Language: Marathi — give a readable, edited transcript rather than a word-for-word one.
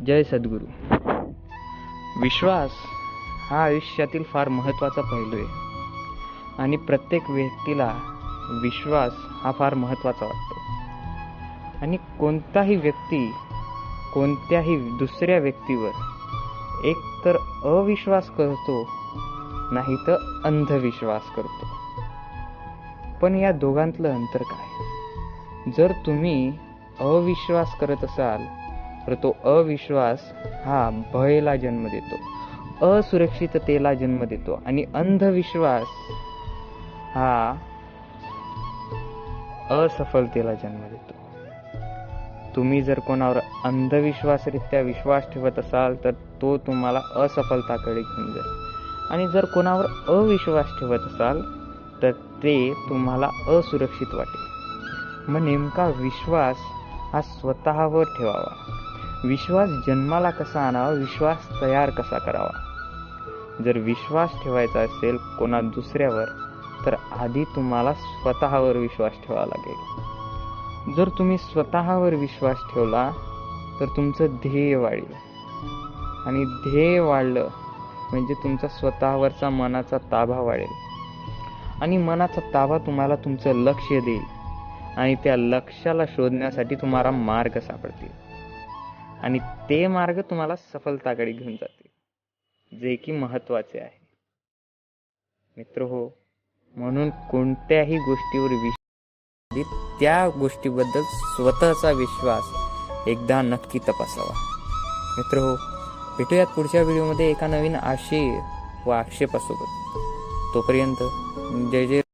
जय सद्गुरू. विश्वास हा आयुष्यातील फार महत्त्वाचा पैलू आहे आणि प्रत्येक व्यक्तीला विश्वास हा फार महत्त्वाचा वाटतो. आणि कोणताही व्यक्ती कोणत्याही दुसऱ्या व्यक्तीवर एक तर अविश्वास करतो, नाही तर अंधविश्वास करतो. पण या दोघांतलं अंतर काय? जर तुम्ही अविश्वास करत असाल तर तो अविश्वास हा भयला जन्म देतो, असुरक्षिततेला जन्म देतो. आणि अंधविश्वास हा असफलतेला जन्म देतो. तुम्ही जर कोणावर अंधविश्वासरित्या विश्वास ठेवत असाल तर तो तुम्हाला असफलताकडे घेऊन जाईल. आणि जर कोणावर अविश्वास ठेवत असाल तर ते तुम्हाला असुरक्षित वाटेल. मग नेमका विश्वास हा स्वतःवर ठेवावा. विश्वास जन्माला कसा आणावा, विश्वास तयार कसा करावा? जर विश्वास ठेवायचा असेल कोणा दुसऱ्यावर तर आधी तुम्हाला स्वतःवर विश्वास ठेवावा लागेल. जर तुम्ही स्वतःवर विश्वास ठेवला तर तुमचं ध्येय वाढेल. आणि ध्येय वाढलं म्हणजे तुमचा स्वतःवरचा मनाचा ताबा वाढेल. आणि मनाचा ताबा तुम्हाला तुमचं लक्ष देईल. आणि त्या लक्ष्याला शोधण्यासाठी तुम्हाला मार्ग सापडतील. आणि ते मार्ग तुम्हाला सफलताकडे घेऊन जातील, जे की महत्वाचे आहे. मित्र हो, म्हणून कोणत्याही गोष्टीवर त्या गोष्टीबद्दल स्वतःचा विश्वास एकदा नक्की तपासावा. मित्र हो, भेटूयात पुढच्या व्हिडिओमध्ये एका नवीन आशय व आक्षेपासोबत. तोपर्यंत जय जय.